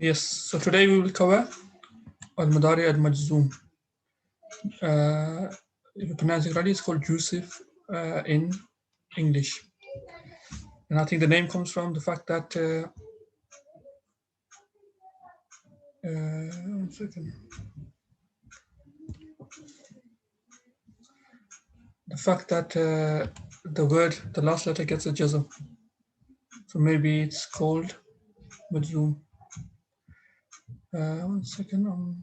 Yes, so today we will cover Al-Madari al-Majzoom. If you pronounce it right, it's called Jussive in English. And I think the name comes from the fact that, one second, the fact that the word, the last letter gets a jazm. So maybe it's called Majzoom. One second, I'm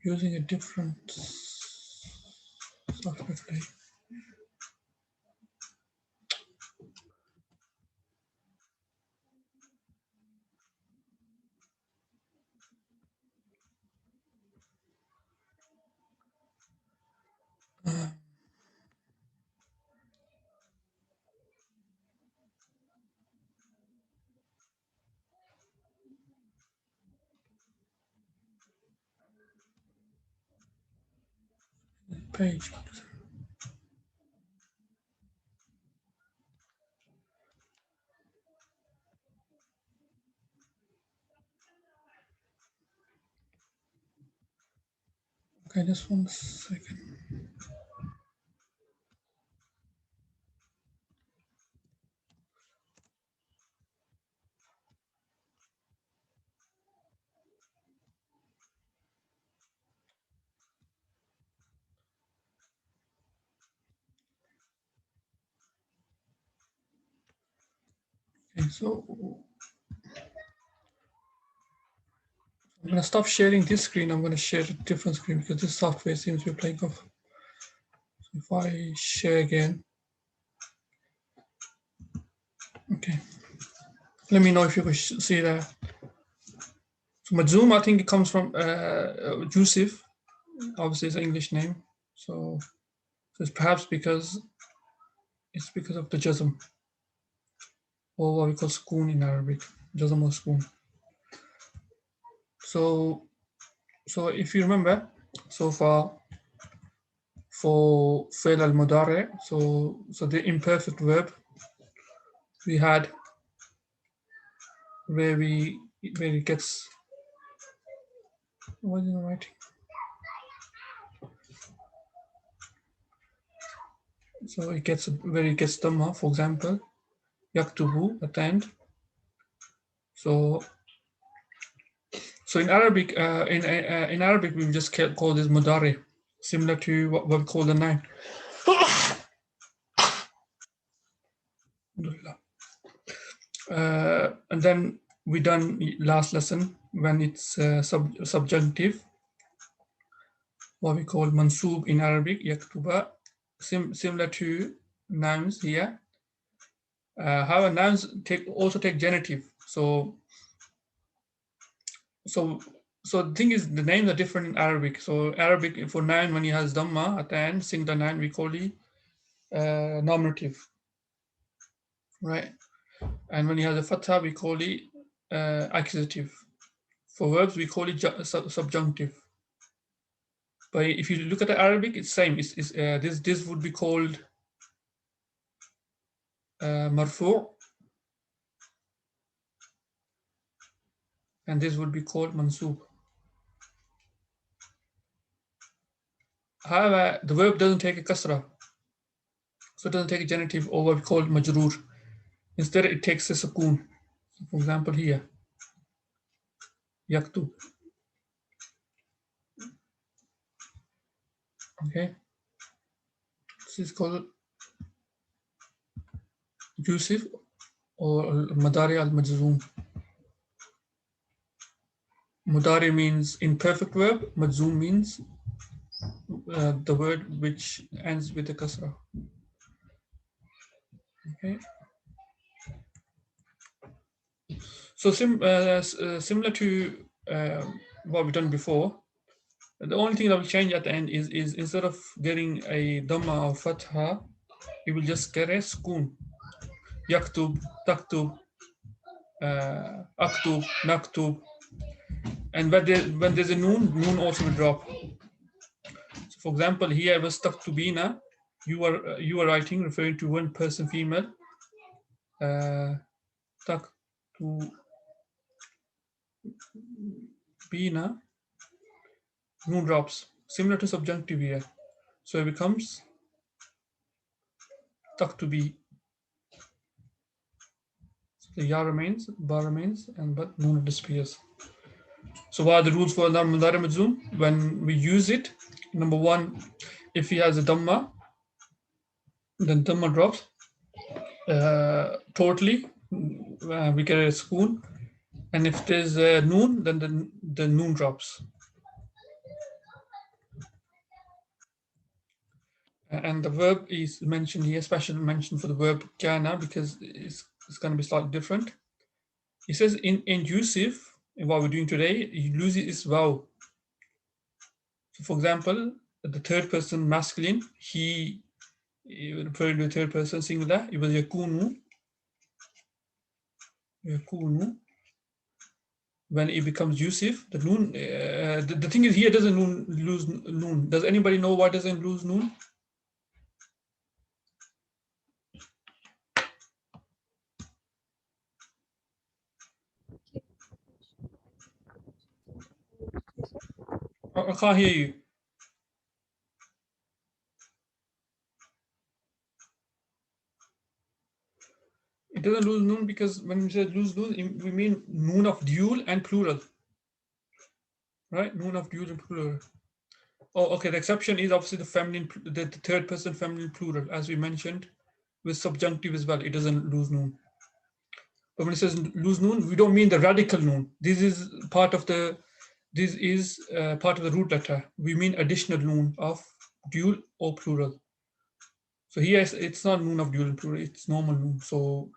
using a different software today. Page. Okay, just 1 second. Okay, so I'm going to stop sharing this screen. I'm going to share a different screen because this software seems to be playing off. So if I share again, okay. Let me know if you can see that. So Majzoom, I think it comes from Jussive. Obviously, it's an English name. So it's perhaps because of the jazm, or what we call sukoon in Arabic, jazm or sukoon. So if you remember, so far for fail al mudare, so the imperfect verb we had where it gets, what is the writing? So it gets where it gets dhamma, for example, yaktubu at the end. So in Arabic, in Arabic we just call this mudare, similar to what we call the noun. And then we done last lesson when it's subjunctive, what we call mansub in Arabic, yaktuba, similar to nouns here. However, nouns also take genitive. So the thing is, the names are different in Arabic. So Arabic for noun, when it has dhamma at the end, singular noun, we call it nominative, right? And when it has a fatha, we call it accusative. For verbs, we call it subjunctive. But if you look at the Arabic, it's same. This would be called marfu', and this would be called mansub. However, the verb doesn't take a kasra, so it doesn't take a genitive or what we call majroor. Instead, it takes a sukoon. So for example, here, yaktub. Okay, this is called Jussive or Madari al-Majzoom. Mudari means imperfect verb, Majzoom means the word which ends with a kasra. Okay. So similar to what we've done before, the only thing that will change at the end is instead of getting a dhamma or fatha, you will just get a sukoon. Yaktub, taktub, aktub, naktub. And when there's a noon also will drop. So for example, here I was taktubina. You are writing, referring to one person, female. Taktu Bina, noon drops, similar to subjunctive here. So it becomes tak to be. So the ya remains, ba remains, and but noon disappears. So what are the rules for Mudari Majzoom? When we use it, number one, if he has a Dhamma, then Dhamma drops totally. We get a spoon. And if there's a noon, then the noon drops. And the verb is mentioned here, special mention for the verb kana, because it's going to be slightly different. He says in Jussive, in what we're doing today, you lose its vowel. So for example, the third person masculine, he referring to the third person singular, it was yakunu. When it becomes Jussive, the noon, the thing is here doesn't lose noon. Does anybody know why doesn't lose noon? I can't hear you. It doesn't lose noon because when we say lose noon, we mean noon of dual and plural, right? Noon of dual and plural. Oh, okay. The exception is obviously the feminine, the third person feminine plural, as we mentioned, with subjunctive as well. It doesn't lose noon. But when it says lose noon, we don't mean the radical noon. This is part of the root letter. We mean additional noon of dual or plural. So here it's not noon of dual and plural, it's normal noon. So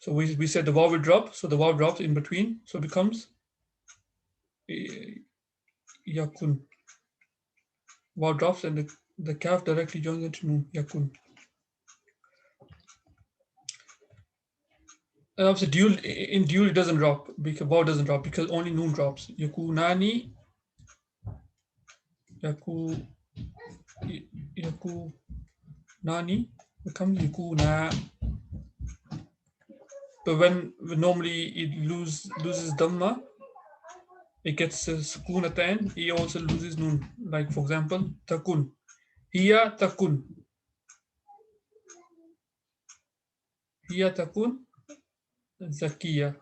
we said the vowel will drop, so the vowel drops in between, so it becomes yakun. Vowel drops and the calf directly joins into noon, yakun. And obviously dual it doesn't drop because vowel doesn't drop because only noon drops. Yakunani, yaku nani becomes yakuna. But when normally it loses dhamma, it gets a sukoon at the end. It also loses noon. Like for example, takun. Hiya takun. Hiya takun zakiya.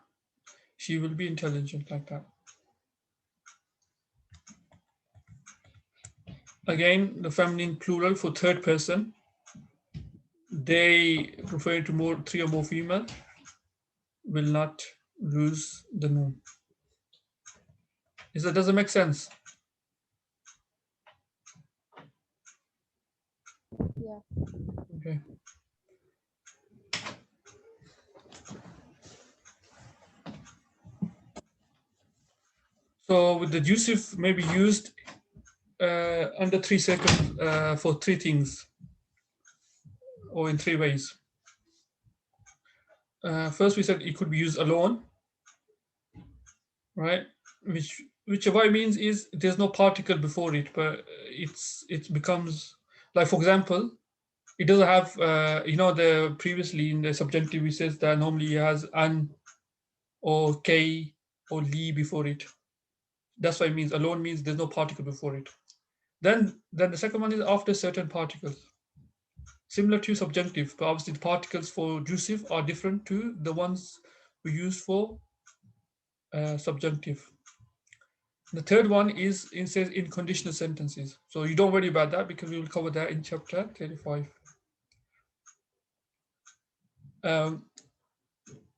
She will be intelligent, like that. Again, the feminine plural for third person. They refer to more three or more female. Will not lose the noon. Does it make sense? Yeah. Okay. So with the Jussive may be used under 3 seconds for three things, or in three ways. First, we said it could be used alone, right? Which what it means is there's no particle before it, but it becomes like, for example, it doesn't have the previously in the subjunctive we says that normally it has an or k or li before it. That's what it means. Alone means there's no particle before it. Then the second one is after certain particles, similar to subjunctive, but obviously the particles for Jussive are different to the ones we use for subjunctive. The third one is it says in conditional sentences. So you don't worry about that because we will cover that in chapter 35.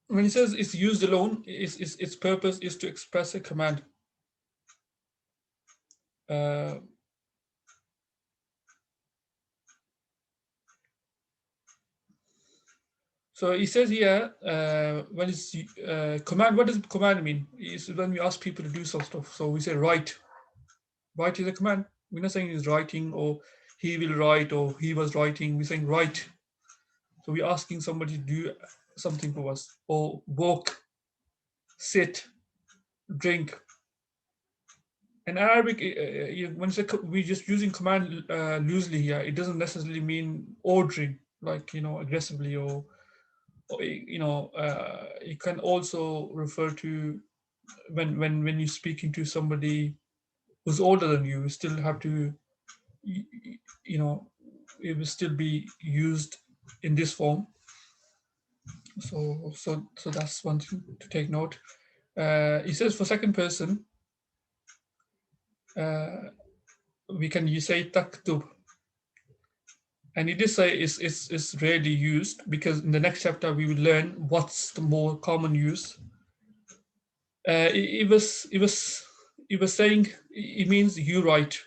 When it says it's used alone, its purpose is to express a command. So it says here, when it's command, what does command mean? It's when we ask people to do some stuff. So we say write. Write is a command. We're not saying he's writing or he will write or he was writing. We're saying write. So we're asking somebody to do something for us. Or walk, sit, drink. In Arabic, when we're just using command loosely here, it doesn't necessarily mean ordering, like, aggressively or it can also refer to when you're speaking to somebody who's older than you still have to, you know, it will still be used in this form. So that's one thing to take note. It says for second person, we can you say taktub, and it is rarely used because in the next chapter we will learn what's the more common use. It was saying it means you write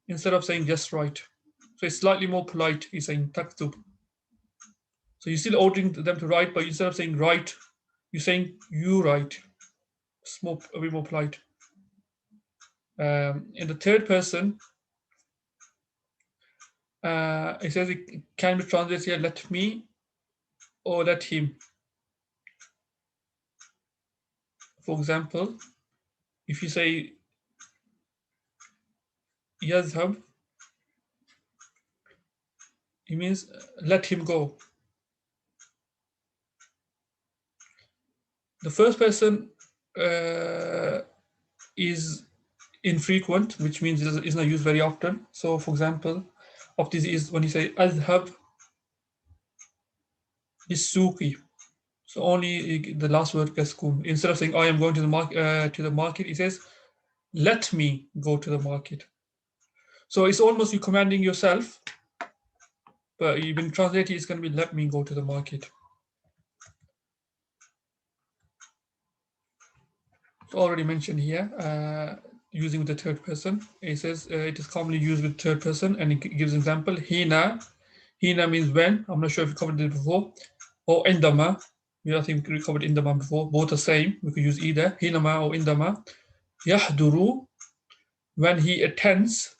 instead of saying just write. So it's slightly more polite. He's saying taktub. So you're still ordering them to write, but instead of saying write, you're saying you write. It's more a bit more polite. In the third person, it says it can be translated here, let me or let him. For example, if you say yazhab, it means let him go. The first person is infrequent, which means it's not used very often. So, for example, of this is when you say azhab is-suqi. So only the last word gets school. Instead of saying I am going to the market, it says let me go to the market. So it's almost you commanding yourself, but even translated it's going to be let me go to the market. It's already mentioned here, using the third person. It says it is commonly used with third person, and it gives an example. Hina. Hina means when. I'm not sure if you covered it before. Or indama. I think we covered indama before. Both the same. We could use either hinama or indama. Yahduru, when he attends.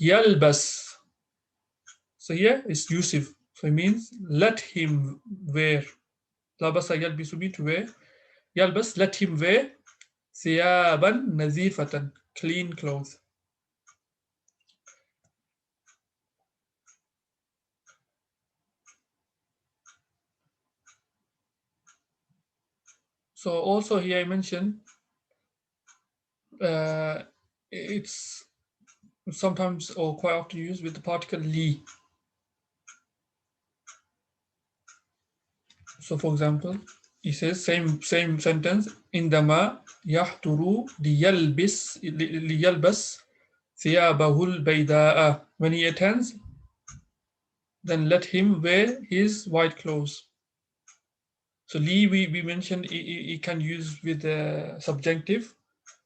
Yalbas. So here it's Jussive. So it means let him wear. Labasa yalbisu means to wear. Yalbas, let him wear. Thiyaban nazifatan, clean clothes. So also here I mentioned it's sometimes or quite often used with the particle li. So for example, he says same sentence. Indama yahturu liyalbas thiyabahul bayda'a. When he attends, then let him wear his white clothes. So li we mentioned it can use with the subjunctive,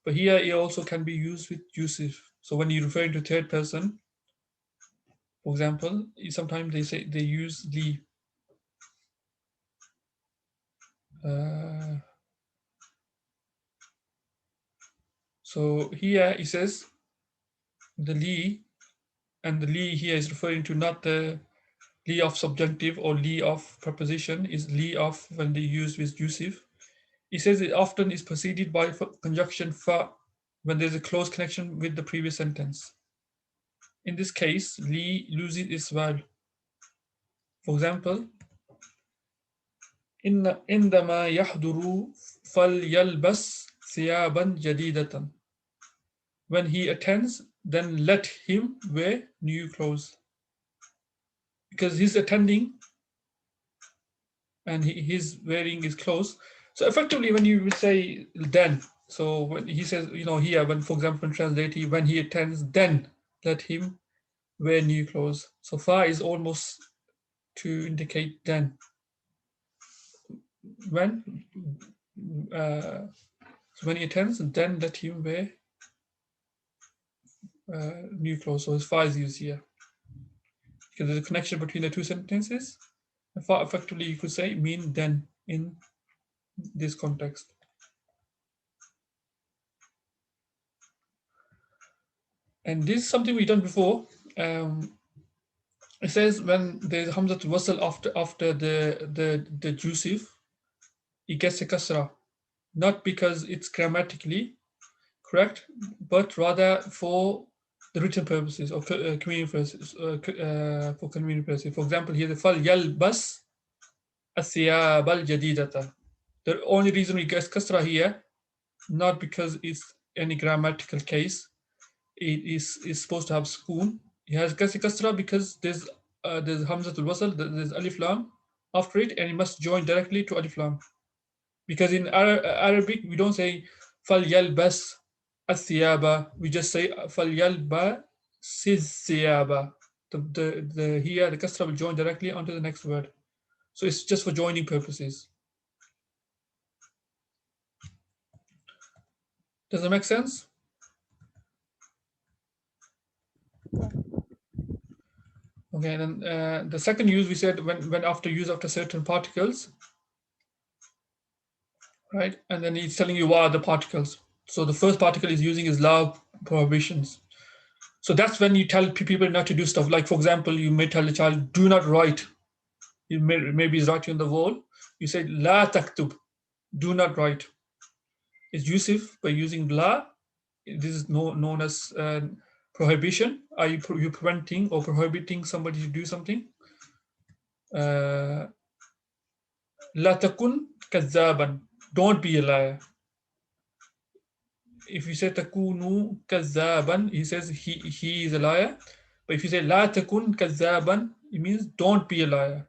but here it also can be used with Jussive. So when you're referring to third person, for example, sometimes they use the so here it says the li, and the li here is referring to not the li of subjunctive or li of preposition, is li of when they use with Jussive. It says it often is preceded by conjunction fa when there's a close connection with the previous sentence. In this case, li loses its value. For example, عندما يحضر فليلبس ثيابا جديدة. When he attends, then let him wear new clothes. Because he's attending and he's wearing his clothes. So effectively, when you would say then, so when he says, here, when, for example, translated, when he attends, then let him wear new clothes. So fa is almost to indicate then. When so when he attends, then let him wear new clothes. So his fa is used here because there's a connection between the two sentences. And fa effectively you could say mean then in this context. And this is something we've done before. It says when there's Hamzat wasl after the Jussive, it gets a kasra, not because it's grammatically correct, but rather for the written purposes or convenient purposes. For convenient purposes. For example, here the fal yalbas athiyab al jadidata. The only reason we get kasra here not because it's any grammatical case. It is supposed to have sukoon. It has kasra because there's hamzatul wasl, there's alif lam after it, and it must join directly to alif lam. Because in Arabic we don't say fal yalbas athiyaba, we just say fal yalba thiyaba. The here the kasra will join directly onto the next word, so it's just for joining purposes. Does that make sense? Okay, then the second use we said when after use after certain particles, right? And then he's telling you what are the particles. So the first particle is using is la prohibitions. So that's when you tell people not to do stuff. Like for example, you may tell the child, do not write. You maybe he's writing on the wall. You say la taktub, do not write. It's Jussive by using la. This is known as prohibition. Are you preventing or prohibiting somebody to do something? La takun kazaban. Don't be a liar. If you say takunu kazaban, he says he is a liar. But if you say la takun kazaban, it means don't be a liar.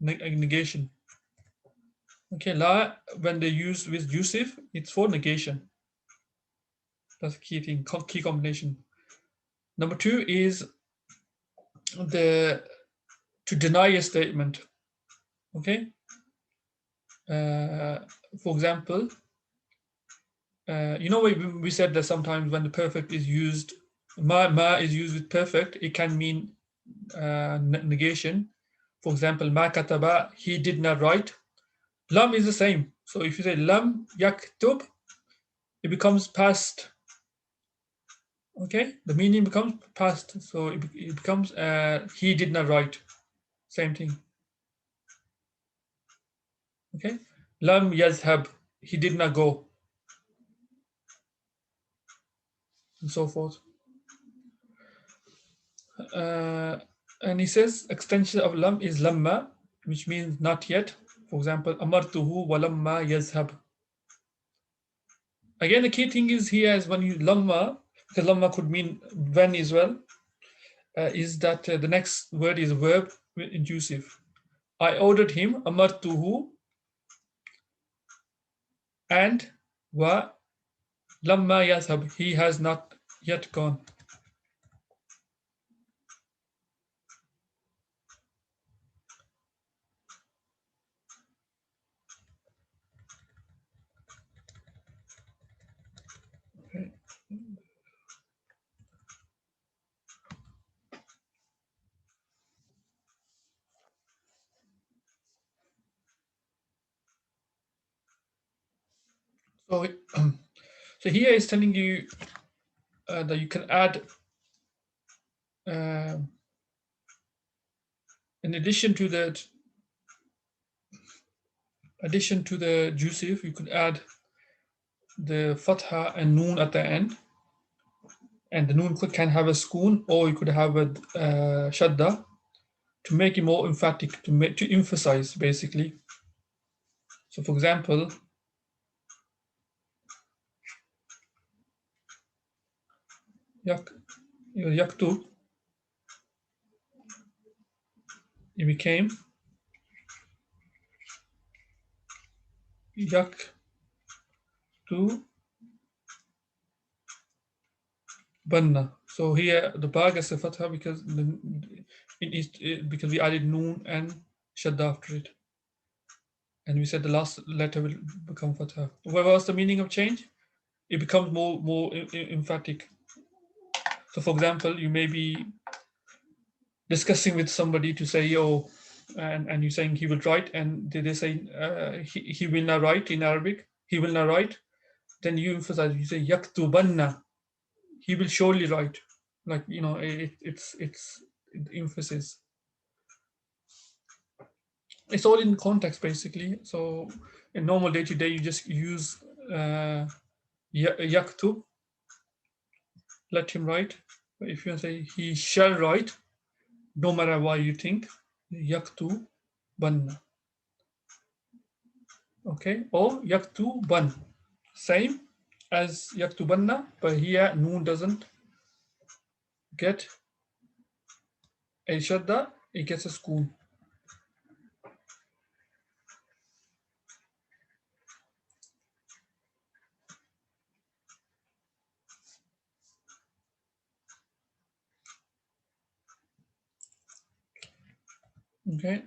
Negation. Okay, la, when they use with Jussive, it's for negation. That's the key thing, key combination. Number two is to deny a statement. Okay. For example, we said that sometimes when the perfect is used, ma is used with perfect, it can mean negation. For example, ma kataba, he did not write. Lam is the same. So if you say lam yaktub, it becomes past. Okay, the meaning becomes past. So it becomes he did not write. Same thing. Okay, lam yazhab, he did not go, and so forth. And he says extension of lam is lamma, which means not yet. For example, amartuhu wa lamma yazhab. Again, the key thing is here is when you lamma, because lamma could mean when as well, is that the next word is a verb in Jussive. I ordered him, amartuhu, and wa lamma yazhab, he has not yet gone. Okay. So here is telling you that you can add, in addition to the Jussive, you could add the fatha and noon at the end, and the noon can have a sukoon, or you could have a shadda to make it more emphatic, to emphasize basically. So for example, yaktub, it became yaktu banna. So here the ba gets a fatha because because we added noon and shadda after it, and we said the last letter will become fatha. What was the meaning of change? It becomes more emphatic. So for example, you may be discussing with somebody to say, yo, and you're saying he will write, and they say he will not write in Arabic, he will not write, then you emphasize, you say yaktubanna, he will surely write. Like, it's emphasis. It's all in context basically. So in normal day to day, you just use yaktub, let him write. But if you say he shall write, no matter what you think, yaktu banna. Okay, or yaktu ban. same as yaktubanna, but here noon doesn't get a shadda, it gets a schoon. Okay.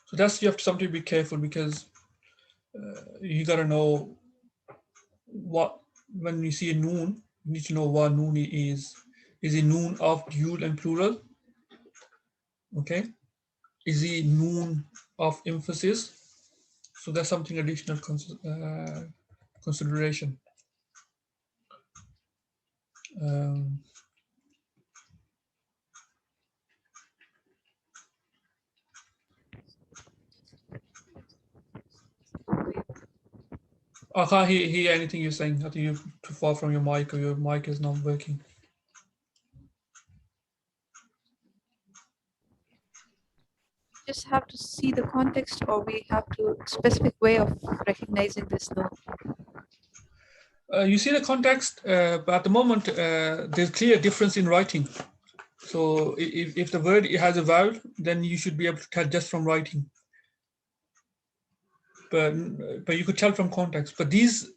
So that's, you have to something to be careful, because you gotta know what, when you see a noon, you need to know what noon it is. Is it noon of dual and plural? Okay. Is it noon of emphasis? So that's something additional consideration. I can't hear anything you're saying. I think you're too far from your mic, or your mic is not working. Just have to see the context, or we have to specific way of recognizing this noun. You see the context, but at the moment there's clear difference in writing. So if the word has a vowel, then you should be able to tell just from writing. But you could tell from context. But these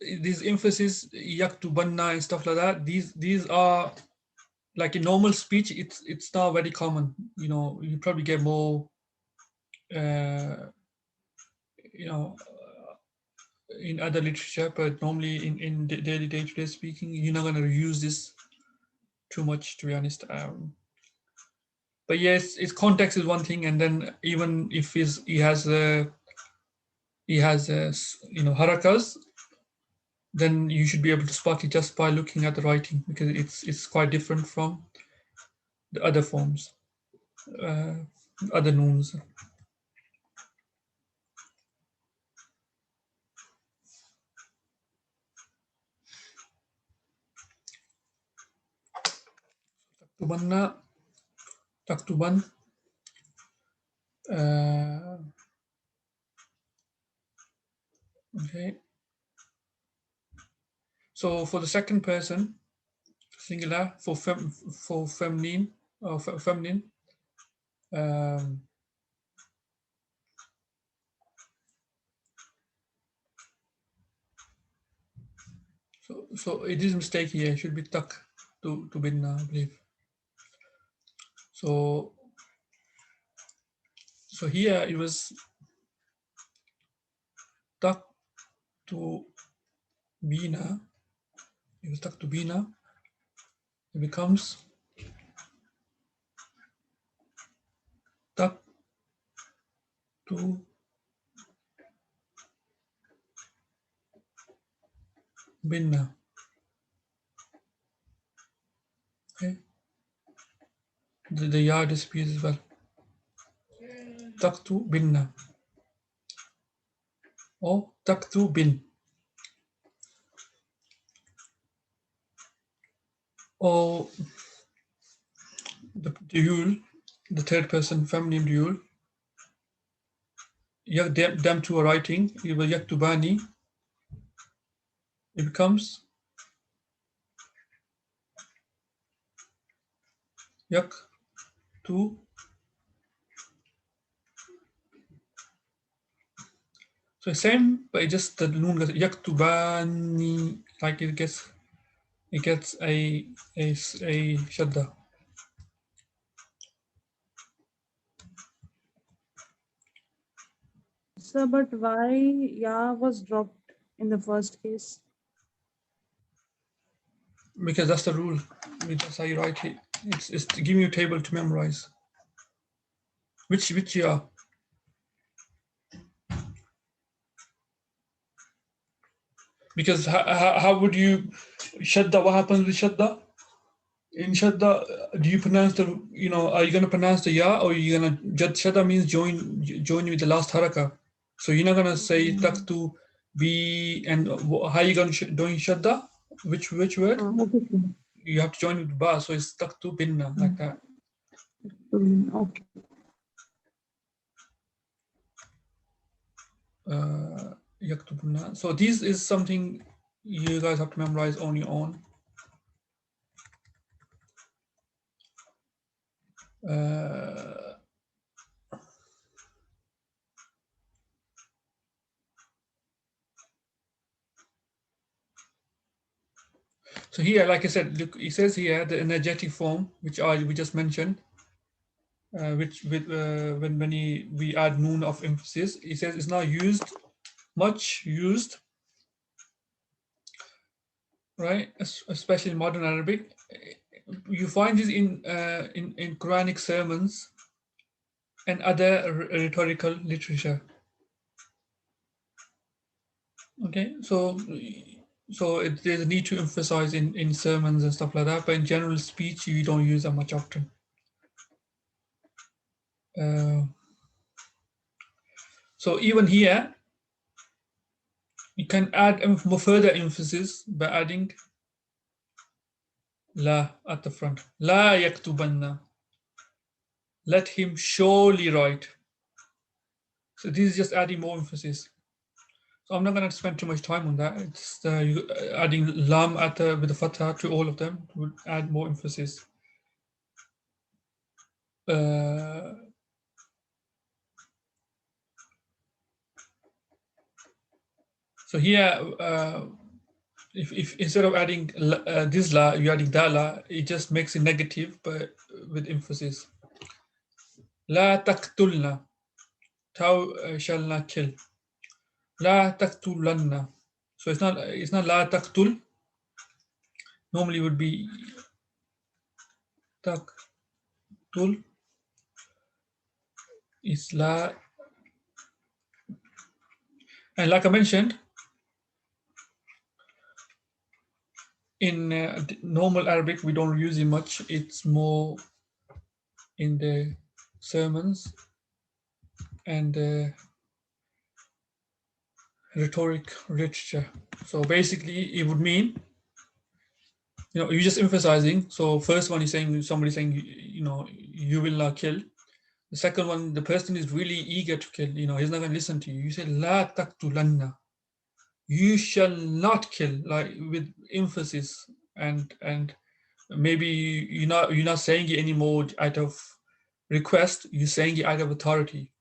emphasis, yaktu, banna, and stuff like that, these are like in normal speech. It's not very common. You know, you probably get more. You know, in other literature, but normally in daily day-to-day speaking, you're not going to use this too much, to be honest. But yes, its context is one thing, and then even if he has you know, harakas, then you should be able to spot it just by looking at the writing, because it's quite different from the other forms, other nouns. Taktubanna, taktuban. Okay. So for the second person, singular, for feminine, or feminine, so it is a mistake here. It should be tak to binna, I believe. So here it was tak to bina. It was tak to bina. It becomes tak to binna. Okay. The yard disappears as well. Tak to binna. Or tak to bin. Or the dual, the third person feminine dual. Them two are writing. It was yaktubani. It becomes yak to. So same, but it just the noon goes yaktubani, like it gets a shadda. Sir, but why ya was dropped in the first case? Because that's the rule. That's how you write it. It's to give you a table to memorize. Which year? Because how would you shadda? What happens with shadda? In shadda, do you pronounce the, you know, are you going to pronounce the ya, or are you going to, shadda means join with the last haraka. So you're not going to say tak to be, and how are you going to doing shadda? Which word? Okay. You have to join with ba, so it's tak to binna, like that. Okay. يكتبن. So this is something you guys have to memorize on your own. So here, like I said, look, it says here the energetic form, which we just mentioned, which with when we add noon of emphasis, it says it's not used, much used, right? Especially in modern Arabic. You find this in Quranic sermons and other rhetorical literature. Okay, so there's a need to emphasize in sermons and stuff like that, but in general speech, you don't use that much often. So even here, you can add more further emphasis by adding la at the front. La yaktubanna. Let him surely write. So this is just adding more emphasis. So I'm not going to spend too much time on that. It's adding lam at with the fatha to all of them would add more emphasis. So here, if instead of adding this la, you're adding that la, it just makes it negative, but with emphasis. La taqtulna, thou shall not kill. La taqtulanna. So it's not la taqtul. Normally it would be taqtul. It's la. And like I mentioned, in normal Arabic, we don't use it much. It's more in the sermons and rhetoric literature. So basically, it would mean, you're just emphasizing. So first one is saying, somebody saying, you will not kill. The second one, the person is really eager to kill. He's not going to listen to you. You say la taqtulanna. You shall not kill, like with emphasis, and maybe you're not saying it anymore out of request. You're saying it out of authority,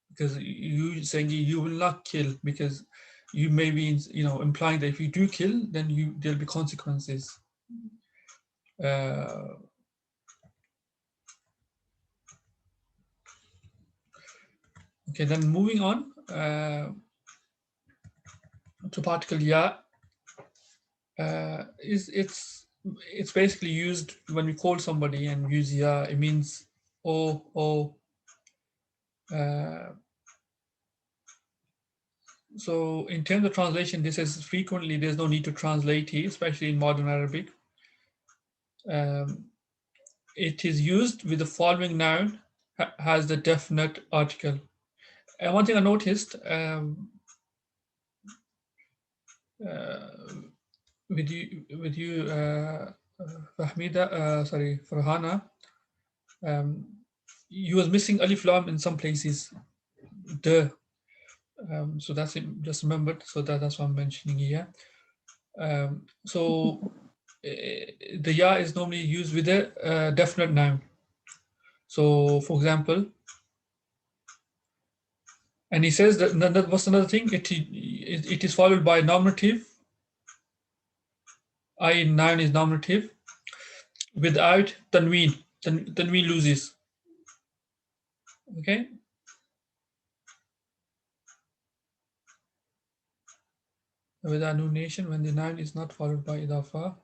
because you saying you will not kill, because you may be implying that if you do kill, then there'll be consequences. Okay, then moving on to particle ya. It's basically used when we call somebody and use ya. It means oh. So in terms of translation, this is frequently, there's no need to translate it, especially in modern Arabic. It is used with the following noun, has the definite article. And one thing I noticed with you, Fahmida, sorry, Farhana, you was missing alif lam in some places. So that's it, just remembered. So that's what I'm mentioning here. So the ya is normally used with a definite noun. So for example, and he says that what's another thing? It is followed by nominative. Noun is nominative without tanween. Tanween loses. Okay. With annulation when the noun is not followed by idafa.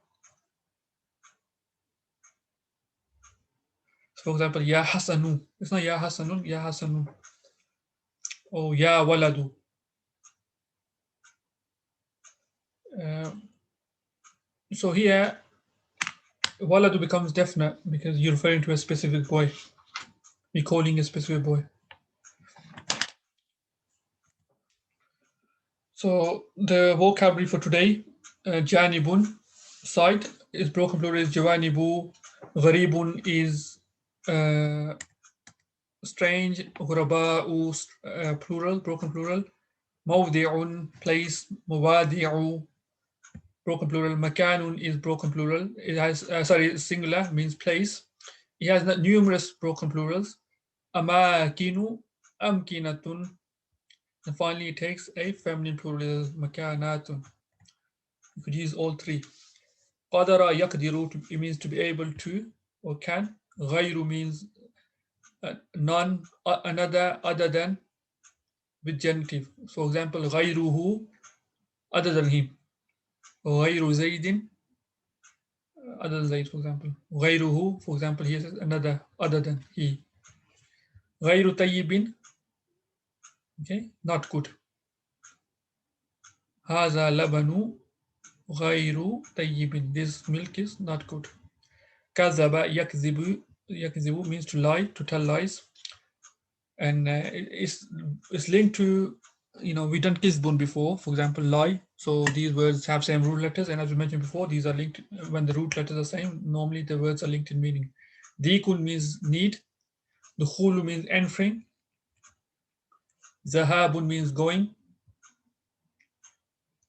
So for example, ya hasanu. It's not ya hasanun, ya hasanu. Or ya waladu. So here, waladu becomes definite because you're referring to a specific boy. You're calling a specific boy. So the vocabulary for today, janibun, side, is broken plural is jawanibu, gharibun is strange, غرباء, plural, broken plural. موضع, place. مواضع, broken plural. مكان is broken plural. It has, singular means place. It has numerous broken plurals. أماكن, أمكنة. And finally, it takes a feminine plural, مكانات. You could use all three. قدر يقدر, it means to be able to or can. غير means none, another, other than, with genitive. For example, غيره, other than him. غير زيد, other than Zaid, for example. غيره, for example, he says another, other than he. غير طيب, okay, not good. هذا لبن غير طيب, this milk is not good. كذب يكذب, يكذب means to lie, to tell lies. And it's linked to, we've done kisbun before, for example, lie. So these words have same root letters, and as we mentioned before, these are linked when the root letters are same. Normally the words are linked in meaning. Dikun means need. Dukhulu means entering. Zahabun means going.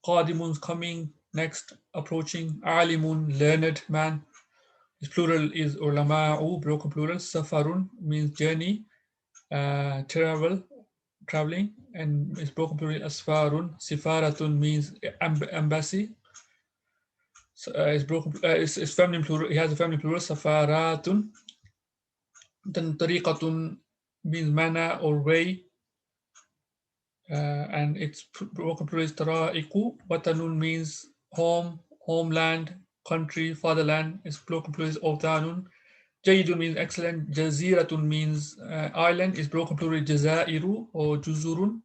Qadimun coming, next, approaching. Alimun, learned man. His plural is ulama'u, broken plural. Safarun means journey, traveling, and it's broken plural asfarun. Sifaratun means embassy. So, it's broken. It's feminine plural. It has a feminine plural. Safaratun. Then tariqatun means manner or way, and its broken plural is tara'iqu. Watanun means home, homeland, country, fatherland. Its broken plural is awtanun. Jaydun means excellent. Jaziratun means island. Is broken plural jazairu or juzurun.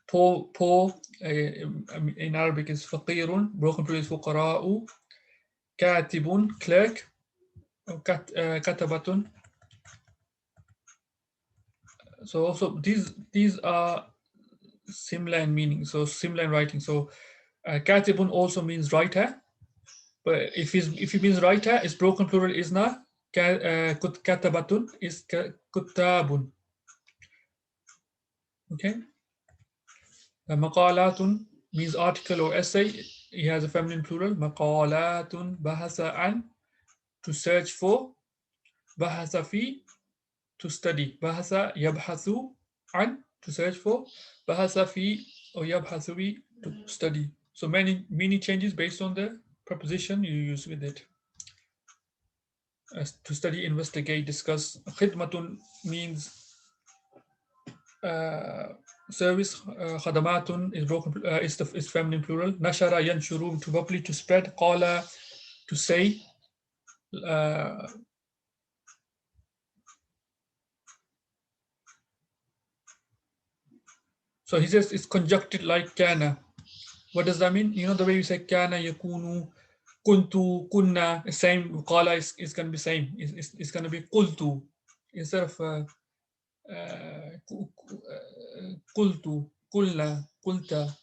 Poor in Arabic is faqirun. Broken plural is fuqara'u. Katibun, clerk. Katabatun. So also these are similar in meaning. So similar in writing. So katibun also means writer. But if he means writer, its broken plural is not. Katabatun is kutabun. Okay. Maqalatun means article or essay. It has a feminine plural. Maqalatun bahasa an, to search for. Bahasa fi, to study. Bahasa yabhathu an, to search for. Bahasa fi or yabhathu fi, to study. So many meaning changes based on the preposition you use with it. To study, investigate, discuss. Khidmatun means service. Khadamatun is broken, is feminine plural. Nashara yanshuru, to publish, to spread. Qala, to say. So he says it's conjuncted like kana. What does that mean? You know the way you say kana, yakunu, kuntu, kunna, same. Qala is going to be same. It's going to be qultu instead of qultu, qulna, qulta.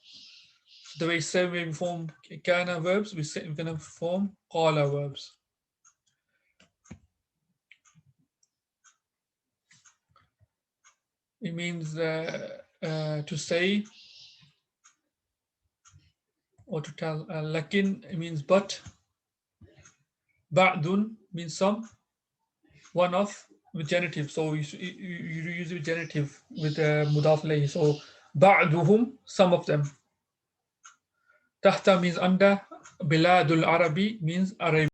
The way we form kana verbs, we're going to form qala verbs. It means to say or to tell. Lakin, it means but. Ba'dun means some. One of, with genitive. So you use with genitive with mudaf ilayhi. So ba'duhum, some of them. Tahta means under. Biladul Arabi means Arabia.